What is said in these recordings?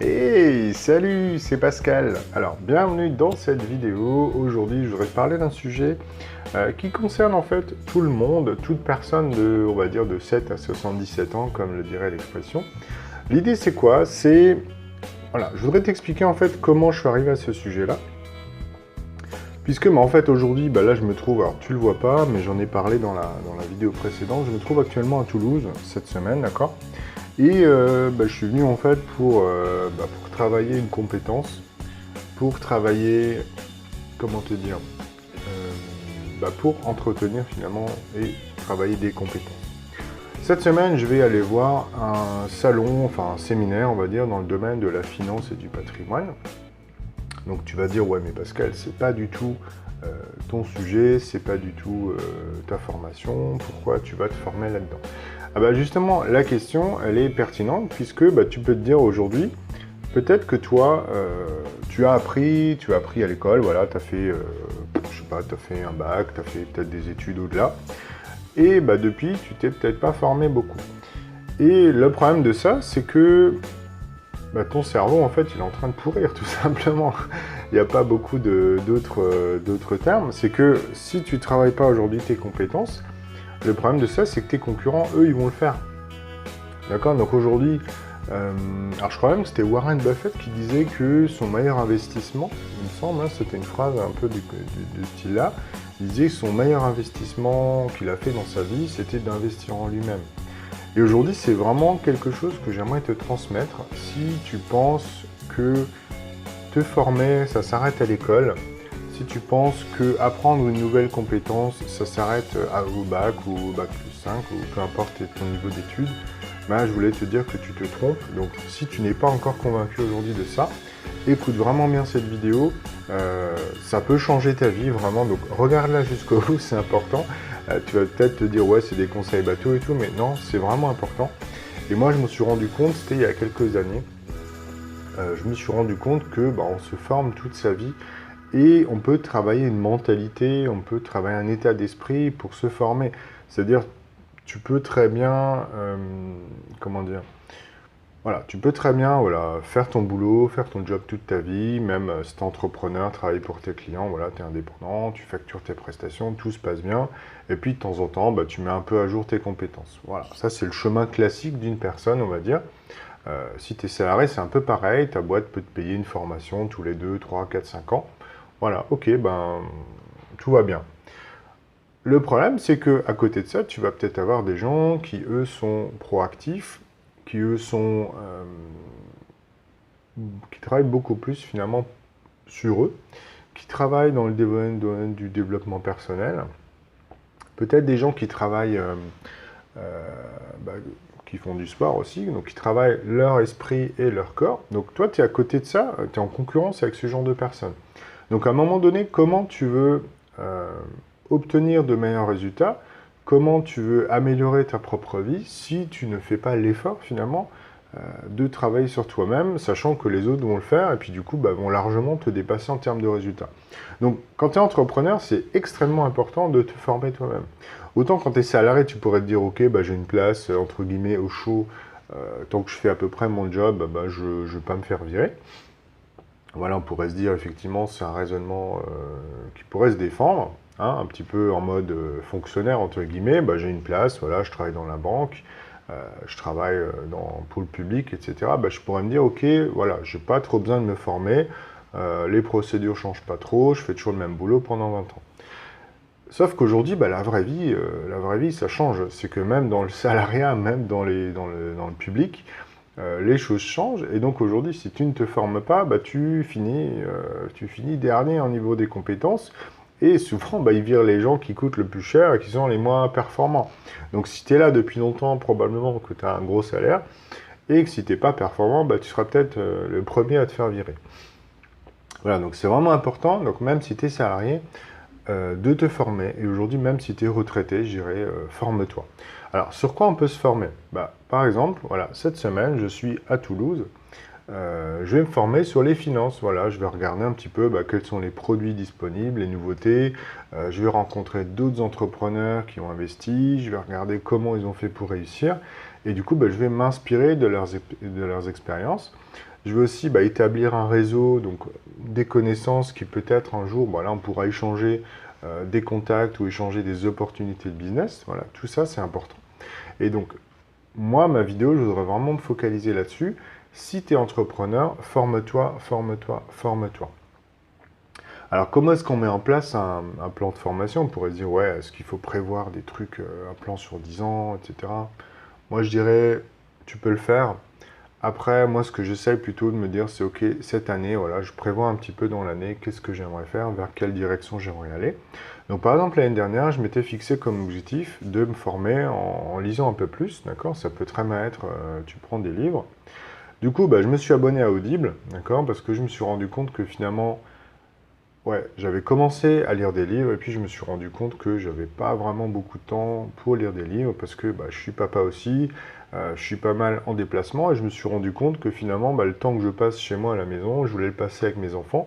Hey, salut, c'est Pascal. Alors, bienvenue dans cette vidéo. Aujourd'hui, je voudrais te parler d'un sujet qui concerne en fait tout le monde, toute personne de, on va dire, de 7 à 77 ans, comme le dirait l'expression. L'idée, c'est quoi? Voilà, je voudrais t'expliquer en fait comment je suis arrivé à ce sujet-là. Puisque, en fait, aujourd'hui, là, je me trouve, alors tu le vois pas, mais j'en ai parlé dans la vidéo précédente, je me trouve actuellement à Toulouse, cette semaine, d'accord? Et je suis venu en fait pour travailler une compétence, pour travailler, comment te dire, pour entretenir finalement et travailler des compétences. Cette semaine, je vais aller voir un salon, enfin un séminaire, on va dire, dans le domaine de la finance et du patrimoine. Donc tu vas dire, ouais mais Pascal, c'est pas du tout ton sujet, c'est pas du tout ta formation, pourquoi tu vas te former là-dedans? Justement, la question, elle est pertinente, puisque tu peux te dire aujourd'hui, peut-être que toi, tu as appris à l'école, voilà, tu as fait, je sais pas, tu as fait un bac, tu as fait peut-être des études au-delà, et depuis, tu t'es peut-être pas formé beaucoup. Et le problème de ça, c'est que ton cerveau, en fait, il est en train de pourrir, tout simplement. Il n'y a pas beaucoup d'autres termes. C'est que si tu ne travailles pas aujourd'hui tes compétences, le problème de ça, c'est que tes concurrents, eux, ils vont le faire. D'accord? Donc aujourd'hui, alors je crois même que c'était Warren Buffett qui disait que son meilleur investissement, il me semble, hein, c'était une phrase un peu de style-là, il disait que son meilleur investissement qu'il a fait dans sa vie, c'était d'investir en lui-même. Et aujourd'hui, c'est vraiment quelque chose que j'aimerais te transmettre. Si tu penses que te former, ça s'arrête à l'école, si tu penses que apprendre une nouvelle compétence, ça s'arrête au bac ou au bac plus 5 ou peu importe ton niveau d'études, je voulais te dire que tu te trompes. Donc si tu n'es pas encore convaincu aujourd'hui de ça, écoute vraiment bien cette vidéo. Ça peut changer ta vie vraiment. Donc regarde-la jusqu'au bout, c'est important. Tu vas peut-être te dire ouais c'est des conseils bateaux et tout, mais non, c'est vraiment important. Et moi je me suis rendu compte, c'était il y a quelques années, je me suis rendu compte que on se forme toute sa vie. Et on peut travailler une mentalité, on peut travailler un état d'esprit pour se former. C'est-à-dire, tu peux très bien, comment dire, voilà, tu peux très bien faire ton boulot, faire ton job toute ta vie, même si tu es entrepreneur, travailler pour tes clients, voilà, tu es indépendant, tu factures tes prestations, tout se passe bien. Et puis de temps en temps, tu mets un peu à jour tes compétences. Voilà, ça c'est le chemin classique d'une personne, on va dire. Si tu es salarié, c'est un peu pareil, ta boîte peut te payer une formation tous les 2, 3, 4, 5 ans. Voilà, ok, tout va bien. Le problème, c'est que à côté de ça, tu vas peut-être avoir des gens qui, eux, sont proactifs, qui, eux, qui travaillent beaucoup plus, finalement, sur eux, qui travaillent dans le domaine du développement personnel. Peut-être des gens qui travaillent, euh, bah, qui font du sport aussi, donc qui travaillent leur esprit et leur corps. Donc toi, tu es à côté de ça, tu es en concurrence avec ce genre de personnes. Donc à un moment donné, comment tu veux obtenir de meilleurs résultats, comment tu veux améliorer ta propre vie si tu ne fais pas l'effort finalement de travailler sur toi-même, sachant que les autres vont le faire et puis du coup vont largement te dépasser en termes de résultats. Donc quand tu es entrepreneur, c'est extrêmement important de te former toi-même. Autant quand tu es salarié, tu pourrais te dire ok, j'ai une place entre guillemets au chaud, tant que je fais à peu près mon job, je ne vais pas me faire virer. Voilà, on pourrait se dire effectivement c'est un raisonnement qui pourrait se défendre, hein, un petit peu en mode fonctionnaire entre guillemets. J'ai une place, voilà, je travaille dans la banque, je travaille pour le public, etc. Je pourrais me dire ok, voilà, j'ai pas trop besoin de me former, les procédures changent pas trop, je fais toujours le même boulot pendant 20 ans. Sauf qu'aujourd'hui, la vraie vie, ça change. C'est que même dans le salariat, même dans le public, les choses changent. Et donc aujourd'hui, si tu ne te formes pas, tu finis dernier au niveau des compétences. Et souvent, ils virent les gens qui coûtent le plus cher et qui sont les moins performants. Donc si tu es là depuis longtemps, probablement que tu as un gros salaire. Et que si tu n'es pas performant, tu seras peut-être le premier à te faire virer. Voilà, donc c'est vraiment important. Donc même si tu es salarié, de te former. Et aujourd'hui, même si tu es retraité, je dirais, forme-toi. Alors, sur quoi on peut se former? Par exemple, voilà, cette semaine, je suis à Toulouse. Je vais me former sur les finances. Voilà, je vais regarder un petit peu quels sont les produits disponibles, les nouveautés. Je vais rencontrer d'autres entrepreneurs qui ont investi. Je vais regarder comment ils ont fait pour réussir. Et du coup, je vais m'inspirer de leurs expériences. Je vais aussi établir un réseau, donc des connaissances qui peut-être un jour, là on pourra échanger des contacts ou échanger des opportunités de business. Voilà, tout ça c'est important. Et donc, moi, ma vidéo, je voudrais vraiment me focaliser là-dessus. Si tu es entrepreneur, forme-toi, forme-toi, forme-toi. Alors, comment est-ce qu'on met en place un plan de formation? On pourrait se dire, ouais, est-ce qu'il faut prévoir des trucs, un plan sur 10 ans, etc. Moi, je dirais, tu peux le faire. Après, moi, ce que j'essaie plutôt de me dire, c'est, ok, cette année, voilà, je prévois un petit peu dans l'année, qu'est-ce que j'aimerais faire, vers quelle direction j'aimerais aller. Donc, par exemple, l'année dernière, je m'étais fixé comme objectif de me former en lisant un peu plus, d'accord? Ça peut très bien être, tu prends des livres. Du coup, je me suis abonné à Audible, d'accord? Parce que je me suis rendu compte que finalement, ouais, j'avais commencé à lire des livres et puis je me suis rendu compte que j'avais pas vraiment beaucoup de temps pour lire des livres parce que je suis papa aussi, je suis pas mal en déplacement et je me suis rendu compte que finalement le temps que je passe chez moi à la maison, je voulais le passer avec mes enfants.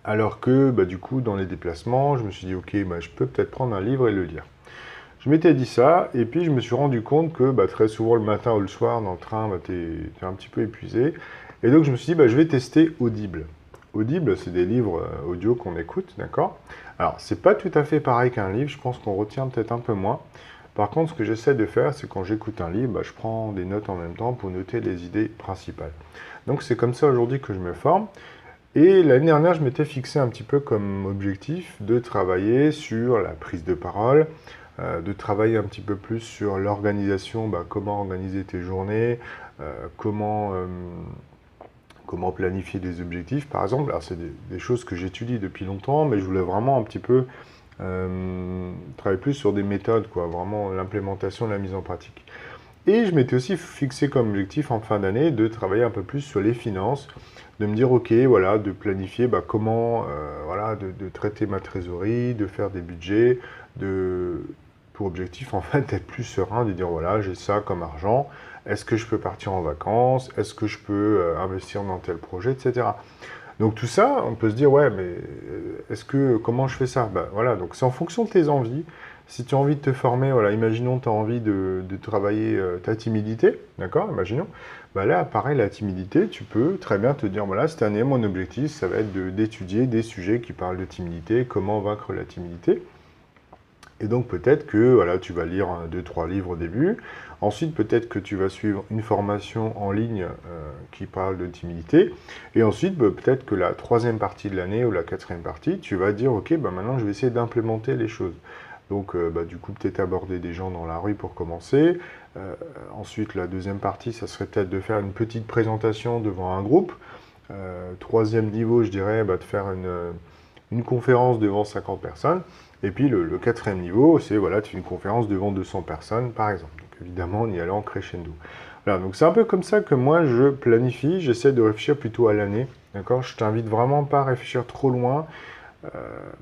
Alors que du coup dans les déplacements, je me suis dit ok, je peux peut-être prendre un livre et le lire. Je m'étais dit ça et puis je me suis rendu compte que très souvent le matin ou le soir dans le train, t'es un petit peu épuisé. Et donc je me suis dit je vais tester Audible. Audible, c'est des livres audio qu'on écoute, d'accord? Alors, c'est pas tout à fait pareil qu'un livre, je pense qu'on retient peut-être un peu moins. Par contre, ce que j'essaie de faire, c'est quand j'écoute un livre, je prends des notes en même temps pour noter les idées principales. Donc, c'est comme ça aujourd'hui que je me forme. Et l'année dernière, je m'étais fixé un petit peu comme objectif de travailler sur la prise de parole, de travailler un petit peu plus sur l'organisation, comment organiser tes journées, comment planifier des objectifs, par exemple. Alors, c'est des choses que j'étudie depuis longtemps, mais je voulais vraiment un petit peu travailler plus sur des méthodes, vraiment l'implémentation, la mise en pratique. Et je m'étais aussi fixé comme objectif en fin d'année de travailler un peu plus sur les finances, de me dire, ok, voilà, de planifier comment, de traiter ma trésorerie, de faire des budgets, pour objectif en fait d'être plus serein, de dire, voilà, j'ai ça comme argent, est-ce que je peux partir en vacances, est-ce que je peux investir dans tel projet, etc. Donc tout ça, on peut se dire, ouais, mais comment je fais ça? Voilà, donc c'est en fonction de tes envies. Si tu as envie de te former, voilà, imaginons tu as envie de travailler ta timidité, d'accord, imaginons. Là, pareil, la timidité, tu peux très bien te dire, voilà, cette année, mon objectif, ça va être d'étudier des sujets qui parlent de timidité, comment vaincre la timidité. Et donc peut-être que voilà, tu vas lire 2-3 livres au début. Ensuite, peut-être que tu vas suivre une formation en ligne qui parle de timidité. Et ensuite, peut-être que la troisième partie de l'année ou la quatrième partie, tu vas dire, ok, maintenant je vais essayer d'implémenter les choses. Donc du coup, peut-être aborder des gens dans la rue pour commencer. Ensuite, la deuxième partie, ça serait peut-être de faire une petite présentation devant un groupe. Troisième niveau, je dirais, de faire une conférence devant 50 personnes. Et puis le quatrième niveau, c'est voilà, tu fais une conférence devant 200 personnes, par exemple. Donc évidemment, en y allant crescendo. Voilà, donc c'est un peu comme ça que moi je planifie, j'essaie de réfléchir plutôt à l'année. D'accord? Je t'invite vraiment pas à réfléchir trop loin,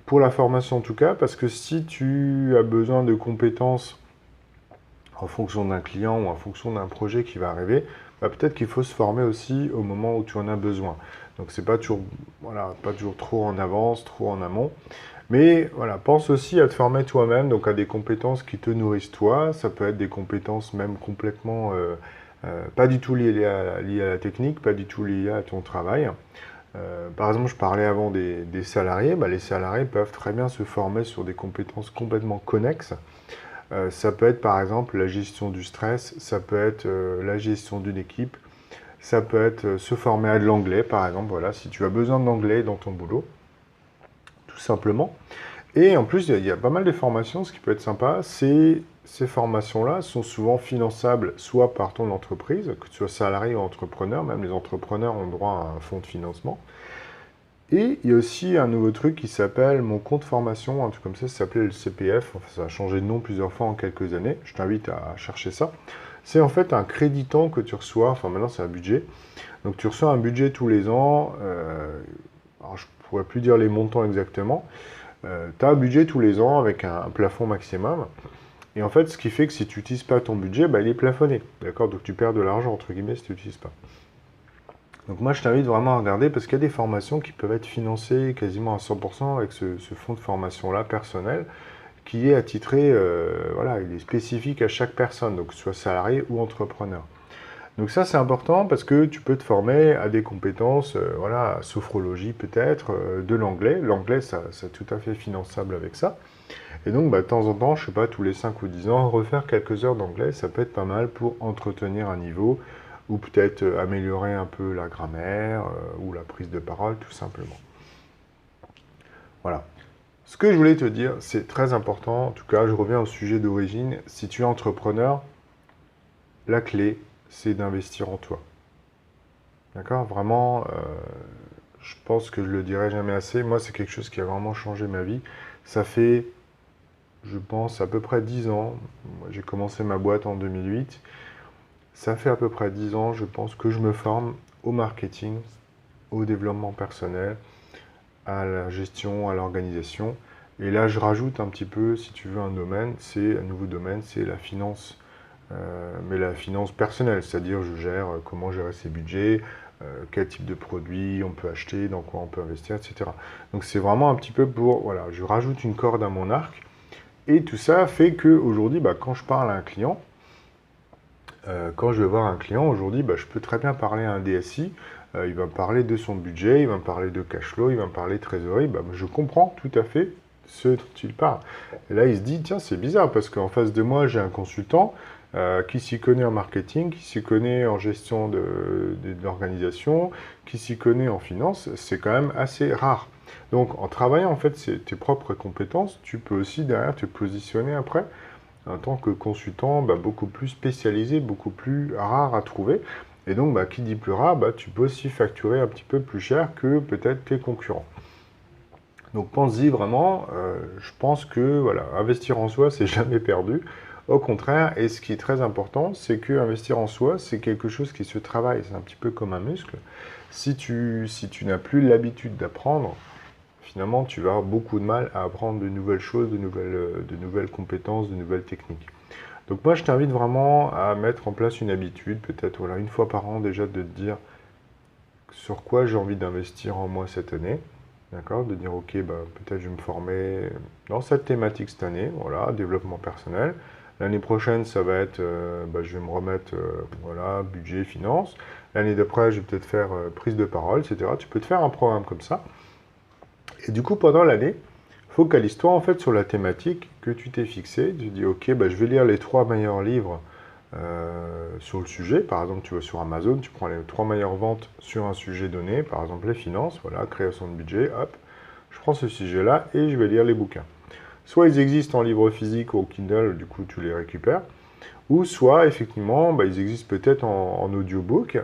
pour la formation en tout cas, parce que si tu as besoin de compétences en fonction d'un client ou en fonction d'un projet qui va arriver, peut-être qu'il faut se former aussi au moment où tu en as besoin. Donc c'est pas toujours, voilà, pas toujours trop en avance, trop en amont. Mais voilà, pense aussi à te former toi-même, donc à des compétences qui te nourrissent toi. Ça peut être des compétences même complètement pas du tout liées à la technique, pas du tout liées à ton travail. Par exemple, je parlais avant des salariés. Les salariés peuvent très bien se former sur des compétences complètement connexes. Ça peut être par exemple la gestion du stress, ça peut être la gestion d'une équipe, ça peut être se former à de l'anglais par exemple, voilà, si tu as besoin d'anglais dans ton boulot, tout simplement. Et en plus, il y a pas mal de formations, ce qui peut être sympa, c'est ces formations-là sont souvent finançables soit par ton entreprise, que tu sois salarié ou entrepreneur, même les entrepreneurs ont droit à un fonds de financement. Et il y a aussi un nouveau truc qui s'appelle mon compte formation, un truc comme ça s'appelait le CPF, enfin, ça a changé de nom plusieurs fois en quelques années, je t'invite à chercher ça. C'est en fait un créditant que tu reçois, enfin maintenant c'est un budget, donc tu reçois un budget tous les ans, alors je ne pourrais plus dire les montants exactement, tu as un budget tous les ans avec un plafond maximum, et en fait ce qui fait que si tu n'utilises pas ton budget, il est plafonné, d'accord? Donc tu perds de l'argent entre guillemets si tu n'utilises pas. Donc moi, je t'invite vraiment à regarder parce qu'il y a des formations qui peuvent être financées quasiment à 100% avec ce fonds de formation-là personnel qui est attitré, voilà, il est spécifique à chaque personne, donc soit salarié ou entrepreneur. Donc ça, c'est important parce que tu peux te former à des compétences, voilà, sophrologie peut-être, de l'anglais. L'anglais, c'est tout à fait finançable avec ça. Et donc, bah, de temps en temps, je sais pas, tous les 5 ou 10 ans, refaire quelques heures d'anglais, ça peut être pas mal pour entretenir un niveau ou peut-être améliorer un peu la grammaire ou la prise de parole, tout simplement. Voilà. Ce que je voulais te dire, c'est très important, en tout cas, je reviens au sujet d'origine. Si tu es entrepreneur, la clé, c'est d'investir en toi. D'accord? Vraiment, je pense que je le dirai jamais assez. Moi, c'est quelque chose qui a vraiment changé ma vie. Ça fait, je pense, à peu près 10 ans. J'ai commencé ma boîte en 2008. Ça fait à peu près 10 ans, je pense, que je me forme au marketing, au développement personnel, à la gestion, à l'organisation. Et là, je rajoute un petit peu, si tu veux, un domaine, c'est un nouveau domaine, c'est la finance. Mais la finance personnelle, c'est-à-dire je gère comment gérer ses budgets, quel type de produits on peut acheter, dans quoi on peut investir, etc. Donc c'est vraiment un petit peu pour, voilà, je rajoute une corde à mon arc. Et tout ça fait qu'aujourd'hui, bah, quand je parle à un client, quand je vais voir un client aujourd'hui, bah, je peux très bien parler à un DSI, il va me parler de son budget, il va me parler de cash flow, il va me parler de trésorerie, bah, je comprends tout à fait ce dont il parle. Et là, il se dit, tiens, c'est bizarre, parce qu'en face de moi, j'ai un consultant qui s'y connaît en marketing, qui s'y connaît en gestion de l'organisation, qui s'y connaît en finance, c'est quand même assez rare. Donc, en travaillant, en fait, tes propres compétences, tu peux aussi derrière te positionner après en tant que consultant beaucoup plus spécialisé, beaucoup plus rare à trouver. Et donc, qui dit plus rare, tu peux aussi facturer un petit peu plus cher que peut-être tes concurrents. Donc, pense-y vraiment. Je pense que voilà, investir en soi, c'est jamais perdu. Au contraire, et ce qui est très important, c'est que investir en soi, c'est quelque chose qui se travaille. C'est un petit peu comme un muscle. Si tu n'as plus l'habitude d'apprendre, finalement, tu vas avoir beaucoup de mal à apprendre de nouvelles choses, de nouvelles compétences, de nouvelles techniques. Donc moi, je t'invite vraiment à mettre en place une habitude, peut-être voilà, une fois par an déjà, de te dire sur quoi j'ai envie d'investir en moi cette année. D'accord? De dire, ok, peut-être je vais me former dans cette thématique cette année, voilà, développement personnel. L'année prochaine, ça va être, je vais me remettre, voilà, budget, finance. L'année d'après, je vais peut-être faire prise de parole, etc. Tu peux te faire un programme comme ça. Et du coup, pendant l'année, focalise-toi en fait sur la thématique que tu t'es fixée. Tu dis, ok, je vais lire les 3 meilleurs livres sur le sujet. Par exemple, tu vas sur Amazon, tu prends les 3 meilleures ventes sur un sujet donné, par exemple les finances, voilà, création de budget, hop, je prends ce sujet-là et je vais lire les bouquins. Soit ils existent en livre physique ou au Kindle, du coup tu les récupères, ou soit effectivement, ils existent peut-être en audiobook.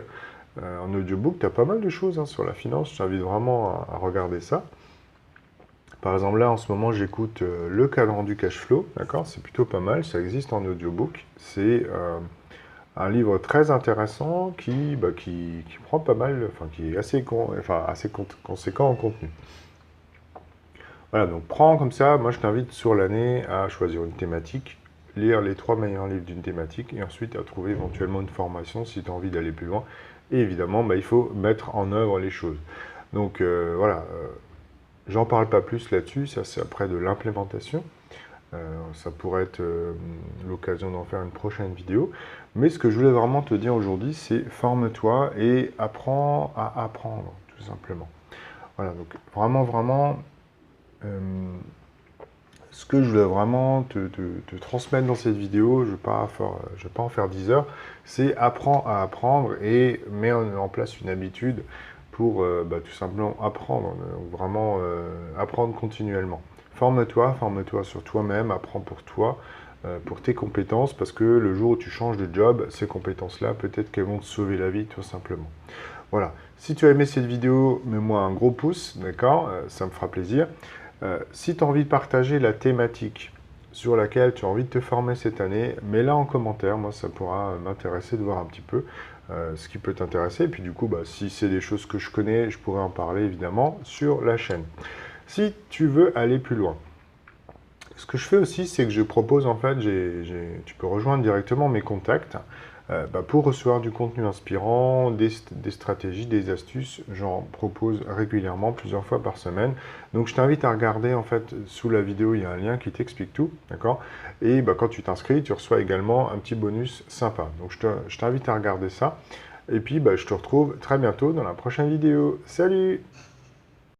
En audiobook, tu as pas mal de choses sur la finance, je t'invite vraiment à regarder ça. Par exemple, là, en ce moment, j'écoute Le Cadran du Cash Flow, d'accord? C'est plutôt pas mal, ça existe en audiobook. C'est un livre très intéressant qui prend pas mal, enfin, qui est assez conséquent en contenu. Voilà, donc prends comme ça, moi je t'invite sur l'année à choisir une thématique, lire les 3 meilleurs livres d'une thématique, et ensuite à trouver éventuellement une formation si tu as envie d'aller plus loin. Et évidemment, il faut mettre en œuvre les choses. Donc voilà. J'en parle pas plus là-dessus, ça c'est après de l'implémentation. Ça pourrait être l'occasion d'en faire une prochaine vidéo. Mais ce que je voulais vraiment te dire aujourd'hui, c'est forme-toi et apprends à apprendre, tout simplement. Voilà, donc vraiment, ce que je voulais vraiment te transmettre dans cette vidéo, je ne vais pas en faire 10 heures, c'est apprends à apprendre et mets en place une habitude pour tout simplement apprendre, vraiment apprendre continuellement. Forme-toi sur toi-même, apprends pour toi, pour tes compétences, parce que le jour où tu changes de job, ces compétences-là, peut-être qu'elles vont te sauver la vie, tout simplement. Voilà. Si tu as aimé cette vidéo, mets-moi un gros pouce, d'accord? Ça me fera plaisir. Si tu as envie de partager la thématique sur laquelle tu as envie de te former cette année, mets-la en commentaire. Moi, ça pourra m'intéresser de voir un petit peu ce qui peut t'intéresser. Et puis du coup, si c'est des choses que je connais, je pourrais en parler évidemment sur la chaîne. Si tu veux aller plus loin, ce que je fais aussi, c'est que je propose, en fait, tu peux rejoindre directement mes contacts. pour recevoir du contenu inspirant, des stratégies, des astuces. J'en propose régulièrement, plusieurs fois par semaine. Donc je t'invite à regarder, en fait, sous la vidéo, il y a un lien qui t'explique tout, d'accord? Et quand tu t'inscris, tu reçois également un petit bonus sympa. Donc je t'invite à regarder ça. Et puis je te retrouve très bientôt dans la prochaine vidéo. Salut!